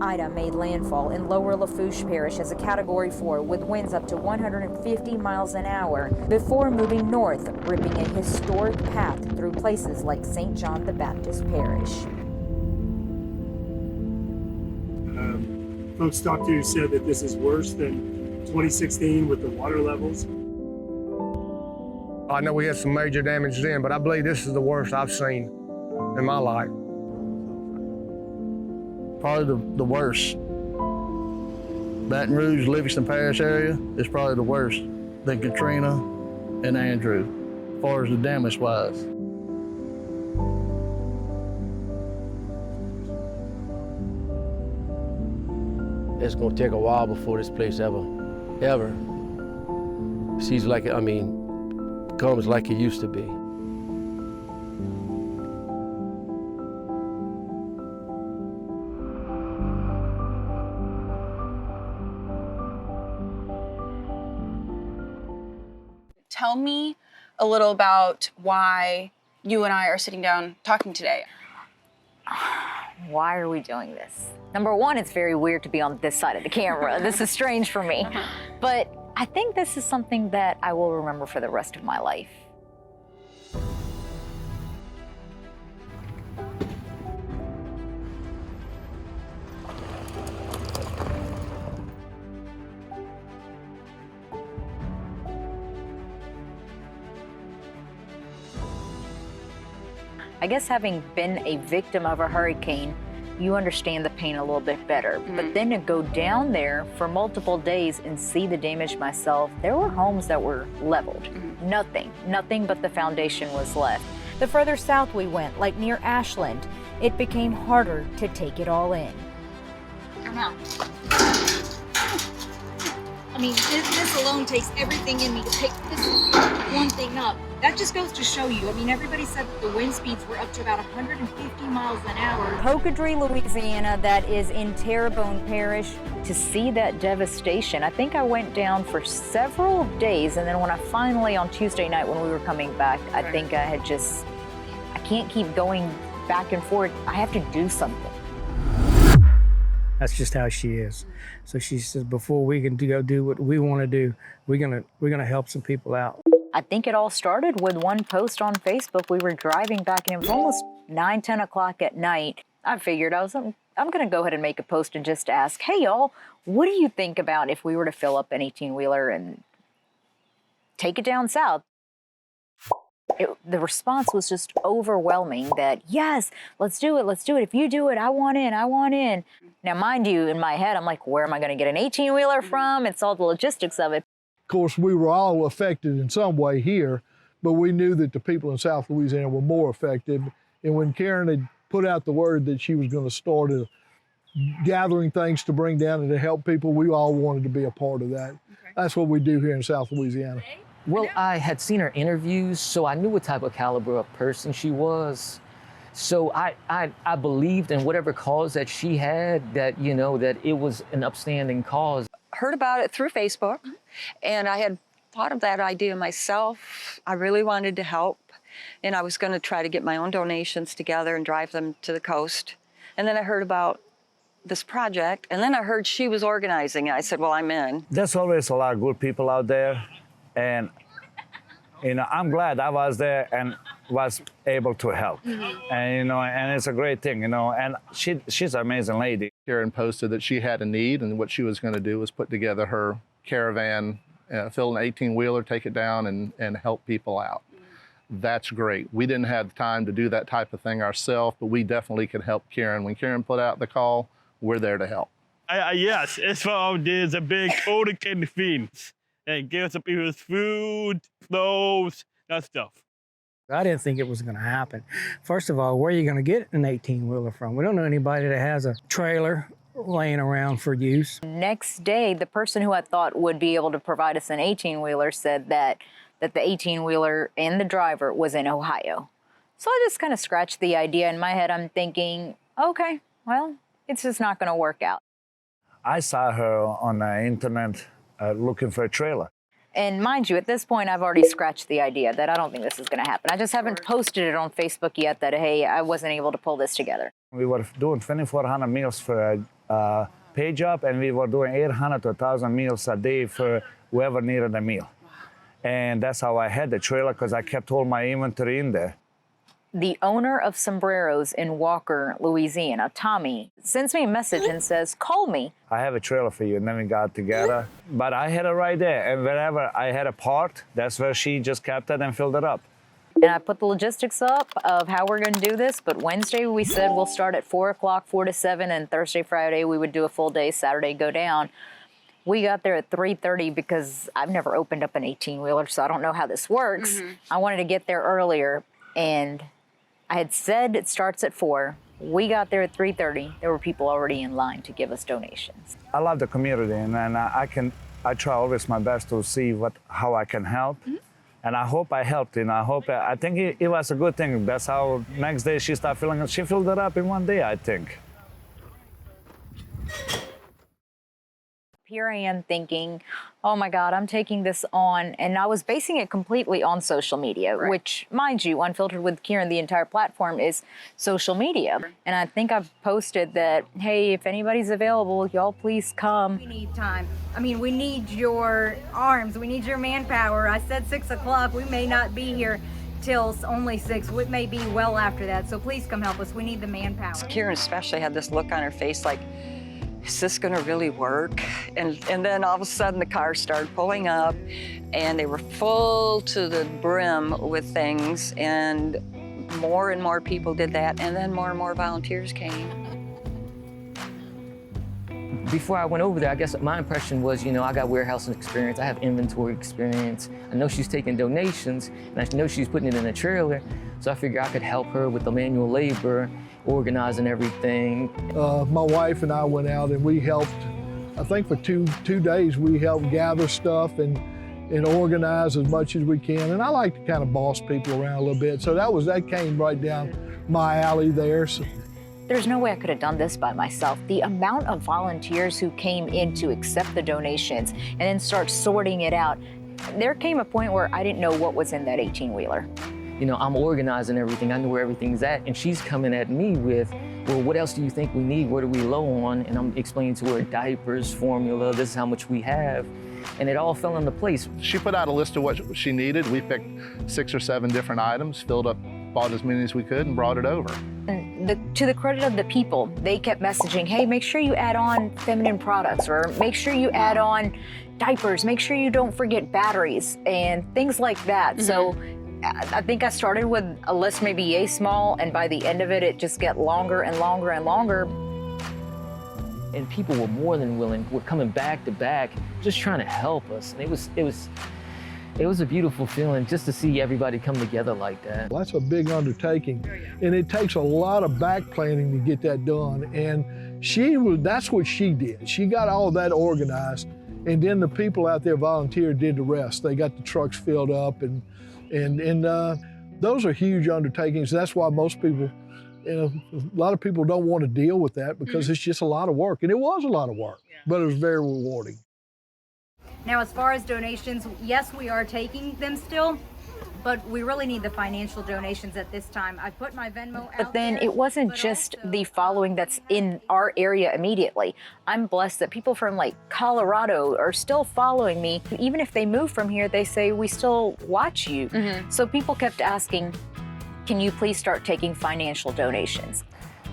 Ida made landfall in Lower Lafourche Parish as a Category 4 with winds up to 150 miles an hour before moving north, ripping a historic path through places like St. John the Baptist Parish. Folks talked to said that this is worse than 2016 with the water levels. I know we had some major damage then, but I believe this is the worst I've seen in my life. Probably the worst. Baton Rouge, Livingston Parish area is probably the worst than Katrina and Andrew, as far as the damage wise. It's gonna take a while before this place ever sees like, becomes like it used to be. Tell me a little about why you and I are sitting down talking today. Why are we doing this? Number one, it's very weird to be on this side of the camera. This is strange for me. But I think this is something that I will remember for the rest of my life. I guess having been a victim of a hurricane, you understand the pain a little bit better. But then to go down there for multiple days and see the damage myself, there were homes that were leveled. Nothing but the foundation was left. The further south we went, like near Ashland, it became harder to take it all in. Come out. I mean, this alone takes everything in me to pick this one thing up. That just goes to show you. I mean, everybody said that the wind speeds were up to about 150 miles an hour. Pocadree, Louisiana, that is in Terrebonne Parish, to see that devastation. I think I went down for several days, and then when I finally, on Tuesday night when we were coming back, I think I had just, I can't keep going back and forth. I have to do something. That's just how she is. So she says, before we can go do what we want to do, we're gonna help some people out. I think it all started with one post on Facebook. We were driving back, and it was almost 9, 10 o'clock at night. I figured I'm gonna go ahead and make a post and just ask, hey y'all, what do you think about if we were to fill up an 18-wheeler and take it down south? The response was just overwhelming that, yes, let's do it. If you do it, I want in. Now, mind you, in my head, I'm like, where am I gonna get an 18-wheeler from? It's all the logistics of it. Of course, we were all affected in some way here, but we knew that the people in South Louisiana were more affected. And when Karen had put out the word that she was gonna start gathering things to bring down and to help people, we all wanted to be a part of that. Okay. That's what we do here in South Louisiana. Well, I had seen her interviews, so I knew what type of caliber of person she was. So I believed in whatever cause that she had, that, you know, that it was an upstanding cause. Heard about it through Facebook, and I had thought of that idea myself. I really wanted to help, and I was going to try to get my own donations together and drive them to the coast. And then I heard about this project, and then I heard she was organizing it. I said, well, I'm in. There's always a lot of good people out there, and I'm glad I was there and was able to help. And and it's a great thing, and she's an amazing lady. Karen posted that she had a need, and what she was going to do was put together her caravan, fill an 18-wheeler, take it down, and help people out. That's great. We didn't have time to do that type of thing ourselves, but we definitely could help Karen. When Karen put out the call, we're there to help. Yes, it's what there's a big dedicated things and give some people food, clothes, that stuff. I didn't think it was gonna happen. First of all, where are you gonna get an 18-wheeler from? We don't know anybody that has a trailer laying around for use. Next day, the person who I thought would be able to provide us an 18-wheeler said that the 18-wheeler and the driver was in Ohio. So I just kind of scratched the idea. In my head, I'm thinking, okay, well, it's just not gonna work out. I saw her on the internet looking for a trailer. And mind you, at this point, I've already scratched the idea that I don't think this is going to happen. I just haven't posted it on Facebook yet that, hey, I wasn't able to pull this together. We were doing 2,400 meals for page up, and we were doing 800 to 1,000 meals a day for whoever needed a meal. And that's how I had the trailer, because I kept all my inventory in there. The owner of Sombreros in Walker, Louisiana, Tommy, sends me a message and says, call me. I have a trailer for you, and then we got together. But I had it right there, and wherever I had a part, that's where she just kept it and filled it up. And I put the logistics up of how we're going to do this, but Wednesday we said we'll start at 4 o'clock, 4 to 7, and Thursday, Friday we would do a full day, Saturday go down. We got there at 3:30 because I've never opened up an 18-wheeler, so I don't know how this works. I wanted to get there earlier, and I had said it starts at 4. We got there at 3:30. There were people already in line to give us donations. I love the community, and I try always my best to see how I can help. And I hope I helped, I think it was a good thing. That's how next day she started filling it. She filled it up in one day, I think. Here I am thinking, oh my God, I'm taking this on. And I was basing it completely on social media, which, mind you, Unfiltered with Kieran, the entire platform is social media. And I think I've posted that, hey, if anybody's available, y'all please come. We need time. I mean, we need your arms. We need your manpower. I said 6 o'clock. We may not be here till only 6. It may be well after that. So please come help us. We need the manpower. Kieran especially had this look on her face like, is this gonna really work? And then all of a sudden the cars started pulling up and they were full to the brim with things, and more people did that, and then more and more volunteers came. Before I went over there, I guess my impression was, I got warehousing experience, I have inventory experience, I know she's taking donations, and I know she's putting it in a trailer, so I figured I could help her with the manual labor, organizing everything. My wife and I went out and we helped, I think for two days, we helped gather stuff and organize as much as we can. And I like to kind of boss people around a little bit. So that came right down my alley there. So. There's no way I could have done this by myself. The amount of volunteers who came in to accept the donations and then start sorting it out. There came a point where I didn't know what was in that 18-wheeler. I'm organizing everything, I know where everything's at, and she's coming at me with, well, what else do you think we need? What are we low on? And I'm explaining to her diapers, formula, this is how much we have. And it all fell into place. She put out a list of what she needed. We picked 6 or 7 different items, filled up, bought as many as we could, and brought it over. And to the credit of the people, they kept messaging, hey, make sure you add on feminine products, or make sure you add on diapers, make sure you don't forget batteries, and things like that. So I think I started with a list maybe yay small, and by the end of it, it just got longer and longer and longer. And people were more than willing, were coming back to back, just trying to help us. And it was a beautiful feeling just to see everybody come together like that. Well, that's a big undertaking, and it takes a lot of back planning to get that done. And that's what she did. She got all of that organized, and then the people out there volunteered, did the rest. They got the trucks filled up, and those are huge undertakings. That's why most people, a lot of people don't want to deal with that because it's just a lot of work. And it was a lot of work, but it was very rewarding. Now, as far as donations, yes, we are taking them still, but we really need the financial donations at this time. I put my Venmo out. But then it wasn't just the following that's in our area immediately. I'm blessed that people from like Colorado are still following me. Even if they move from here, they say, we still watch you. So people kept asking, can you please start taking financial donations?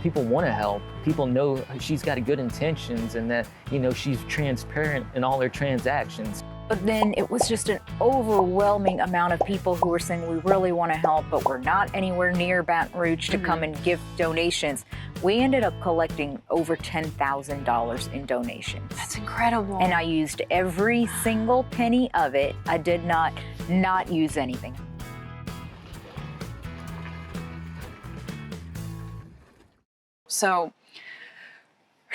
People want to help. People know she's got good intentions and that, she's transparent in all her transactions. But then it was just an overwhelming amount of people who were saying, we really want to help, but we're not anywhere near Baton Rouge to come and give donations. We ended up collecting over $10,000 in donations. That's incredible. And I used every single penny of it. I did not use anything. So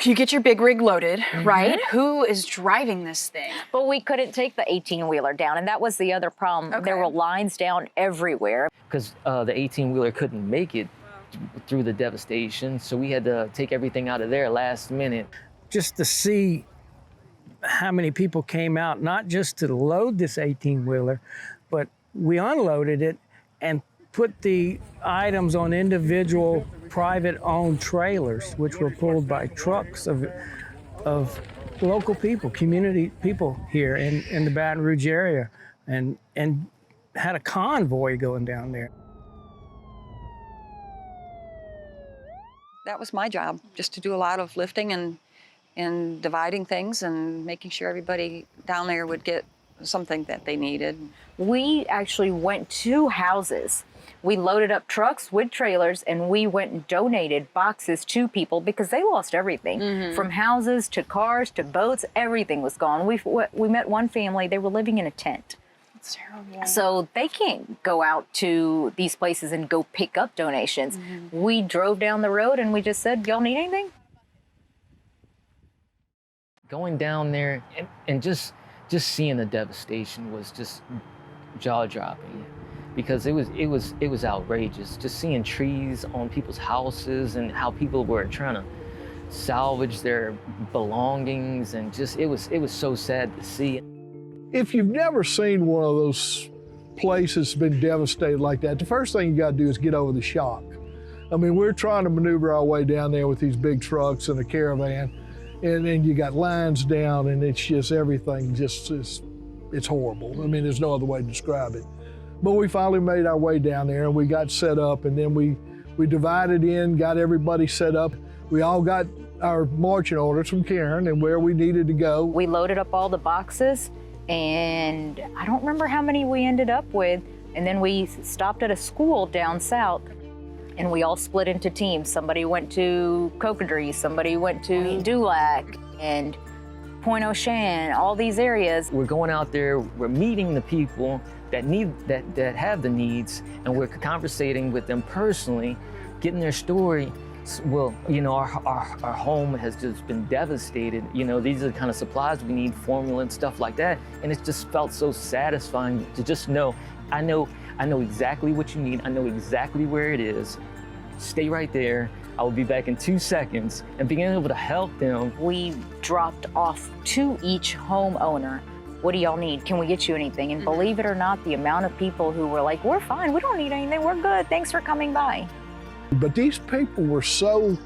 you get your big rig loaded, right? Who is driving this thing? But we couldn't take the 18-wheeler down, and that was the other problem. There were lines down everywhere. Because the 18-wheeler couldn't make it through the devastation, so we had to take everything out of there last minute. Just to see how many people came out, not just to load this 18-wheeler, but we unloaded it and put the items on individual private-owned trailers, which were pulled by trucks of local people, community people here in the Baton Rouge area, and had a convoy going down there. That was my job, just to do a lot of lifting and dividing things and making sure everybody down there would get something that they needed. We actually went to houses. We loaded up trucks with trailers and we went and donated boxes to people because they lost everything. From houses to cars to boats, everything was gone. We met one family, they were living in a tent. That's terrible. So they can't go out to these places and go pick up donations. We drove down the road and we just said, y'all need anything? Going down there and just seeing the devastation was just jaw-dropping, because it was outrageous. Just seeing trees on people's houses and how people were trying to salvage their belongings, and just it was so sad to see. If you've never seen one of those places been devastated like that, the first thing you got to do is get over the shock. I mean, we're trying to maneuver our way down there with these big trucks and a caravan, and then you got lines down, and it's just everything just is, it's horrible. I mean, there's no other way to describe it. But we finally made our way down there and we got set up, and then we divided in, got everybody set up. We all got our marching orders from Karen and where we needed to go. We loaded up all the boxes, and I don't remember how many we ended up with. And then we stopped at a school down south and we all split into teams. Somebody went to Cocodrie, somebody went to Dulac and Point O'Shan, all these areas. We're going out there, we're meeting the people that have the needs, and we're conversating with them personally, getting their story. Well, you know, our home has just been devastated. You know, these are the kind of supplies we need, formula and stuff like that. And it's just felt so satisfying to just know, I know exactly what you need. I know exactly where it is. Stay right there. I will be back in 2 seconds, and being able to help them. We dropped off to each homeowner. What do y'all need? Can we get you anything? And believe it or not, the amount of people who were like, we're fine, we don't need anything, we're good, thanks for coming by. But these people were so,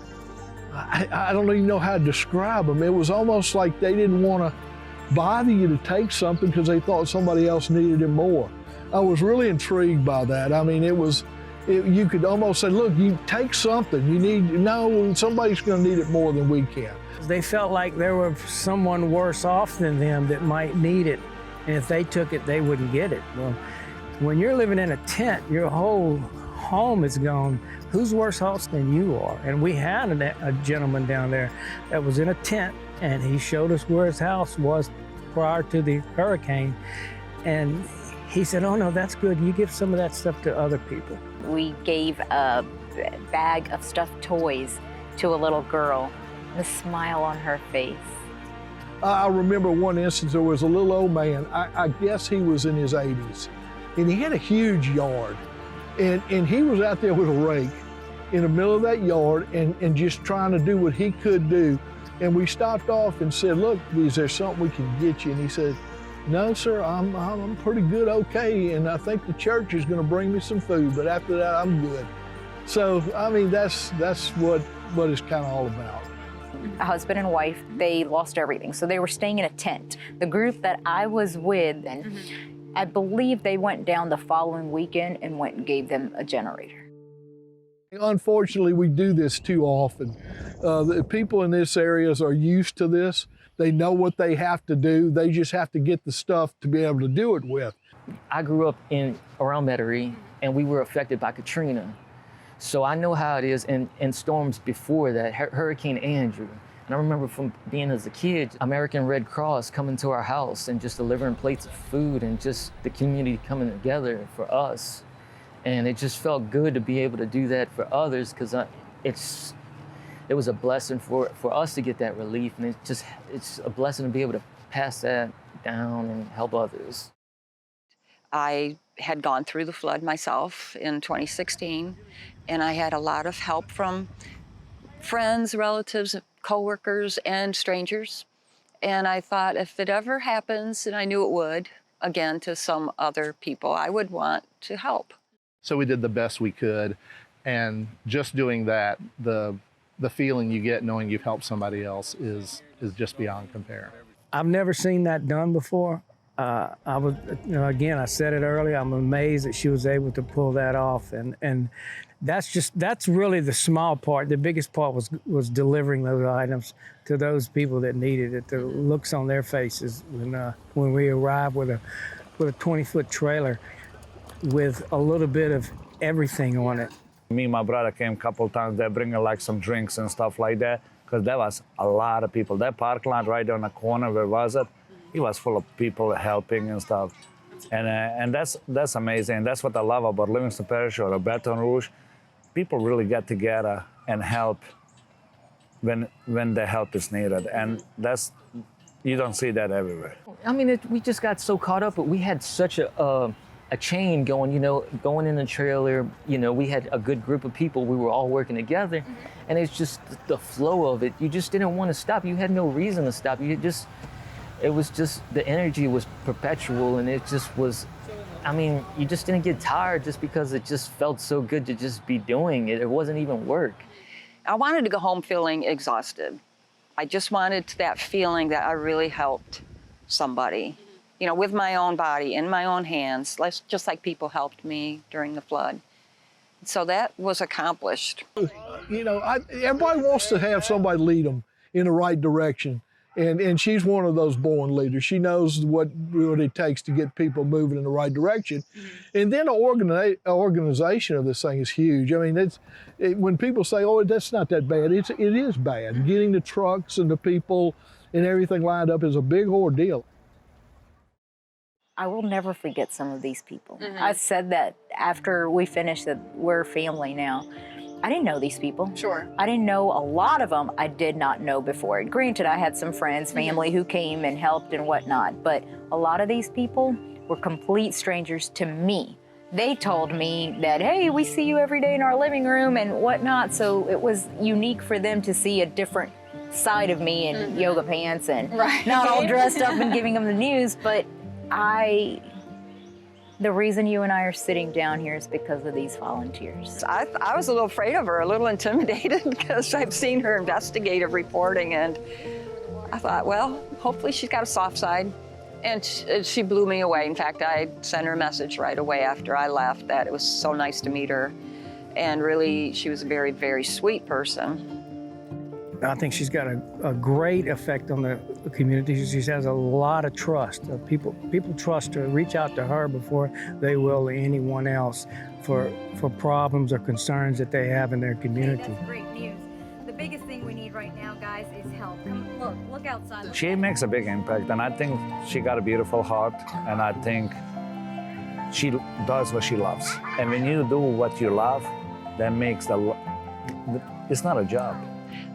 I don't even know how to describe them. It was almost like they didn't want to bother you to take something because they thought somebody else needed it more. I was really intrigued by that. I mean, you could almost say, look, you take something. Somebody's going to need it more than we can. They felt like there was someone worse off than them that might need it, and if they took it, they wouldn't get it. Well, when you're living in a tent, your whole home is gone. Who's worse off than you are? And we had a gentleman down there that was in a tent, and he showed us where his house was prior to the hurricane. And he said, oh no, that's good. You give some of that stuff to other people. We gave a bag of stuffed toys to a little girl, a smile on her face. I remember one instance, there was a little old man, I guess he was in his 80s, and he had a huge yard. And he was out there with a rake in the middle of that yard and just trying to do what he could do. And we stopped off and said, look, is there something we can get you? And he said, no, sir, I'm pretty good, okay. And I think the church is gonna bring me some food, but after that, I'm good. So, I mean, that's what it's kind of all about. A husband and wife, they lost everything. So they were staying in a tent. The group that I was with, and I believe they went down the following weekend and went and gave them a generator. Unfortunately, we do this too often. The people in this areas are used to this. They know what they have to do. They just have to get the stuff to be able to do it with. I grew up around Metairie, and we were affected by Katrina. So I know how it is in storms before that, Hurricane Andrew. And I remember from being as a kid, American Red Cross coming to our house and just delivering plates of food and just the community coming together for us. And it just felt good to be able to do that for others, because it was a blessing for us to get that relief. And it's a blessing to be able to pass that down and help others. I had gone through the flood myself in 2016, and I had a lot of help from friends, relatives, coworkers, and strangers. And I thought, if it ever happens, and I knew it would, again, to some other people, I would want to help. So we did the best we could. And just doing that, the feeling you get knowing you've helped somebody else is just beyond compare. I've never seen that done before. I was, again, I said it earlier, I'm amazed that she was able to pull that off. And that's really the small part. The biggest part was delivering those items to those people that needed it. The looks on their faces when we arrived with a 20-foot trailer with a little bit of everything on it. Me and my brother came a couple times. They're bringing like some drinks and stuff like that, because there was a lot of people. That parking lot right on the corner, where was it? It was full of people helping and stuff. And that's amazing. That's what I love about Livingston Parish or Baton Rouge. People really get together and help when the help is needed. And you don't see that everywhere. I mean, we just got so caught up, but we had such a chain going, going in the trailer, we had a good group of people. We were all working together, and it's just the flow of it. You just didn't want to stop. You had no reason to stop. It was just, the energy was perpetual, and it just was, you just didn't get tired just because it just felt so good to just be doing it. It wasn't even work. I wanted to go home feeling exhausted. I just wanted that feeling that I really helped somebody, with my own body, in my own hands, just like people helped me during the flood. So that was accomplished. Everybody wants to have somebody lead them in the right direction. And she's one of those born leaders. She knows what it takes to get people moving in the right direction. And then the organization of this thing is huge. I mean, when people say, oh, that's not that bad, it is bad. Getting the trucks and the people and everything lined up is a big ordeal. I will never forget some of these people. I said that after we finished that we're family now. I didn't know these people. Sure. I didn't know a lot of them. I did not know before. Granted, I had some friends, family who came and helped and whatnot, but a lot of these people were complete strangers to me. They told me that, hey, we see you every day in our living room and whatnot, so it was unique for them to see a different side of me in yoga pants and not all dressed up and giving them the news, but the reason you and I are sitting down here is because of these volunteers. I was a little afraid of her, a little intimidated, because I've seen her investigative reporting, and I thought, well, hopefully she's got a soft side. And she blew me away. In fact, I sent her a message right away after I left that it was so nice to meet her. And really, she was a very, very sweet person. I think she's got a great effect on the community. She has a lot of trust. People trust her, reach out to her before they will to anyone else for problems or concerns that they have in their community. That's great news. The biggest thing we need right now, guys, is help. Look outside. She makes a big impact, and I think she got a beautiful heart, and I think she does what she loves. And when you do what you love, that makes it's not a job.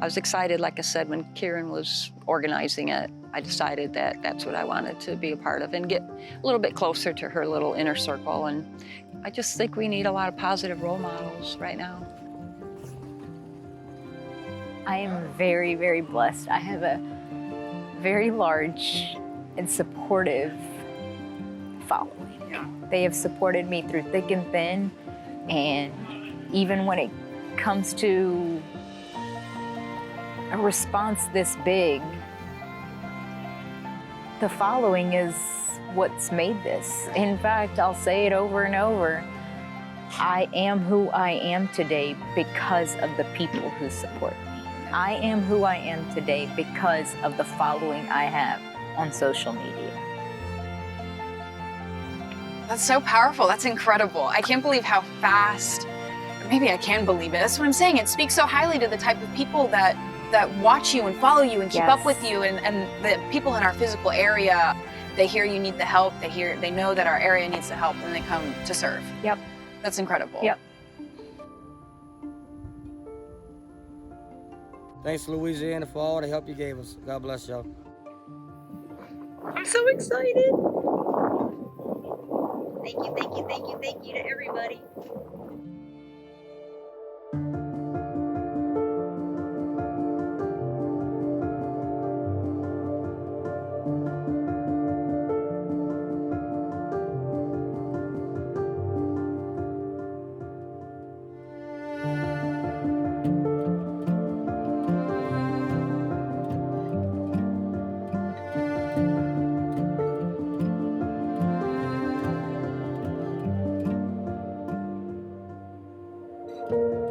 I was excited, like I said, when Kieran was organizing it. I decided that that's what I wanted to be a part of and get a little bit closer to her little inner circle. And I just think we need a lot of positive role models right now. I am very, very blessed. I have a very large and supportive following. They have supported me through thick and thin, and even when it comes to a response this big, the following is what's made this. In fact, I'll say it over and over. I am who I am today because of the people who support me. I am who I am today because of the following I have on social media. That's so powerful. That's incredible. I can't believe how fast, maybe I can believe it. That's what I'm saying. It speaks so highly to the type of people that watch you and follow you and keep up with you, and the people in our physical area, they hear you need the help, they know that our area needs the help, and they come to serve. Yep. That's incredible. Yep. Thanks, Louisiana, for all the help you gave us. God bless y'all. I'm so excited. Thank you, thank you, thank you, thank you to everybody. you.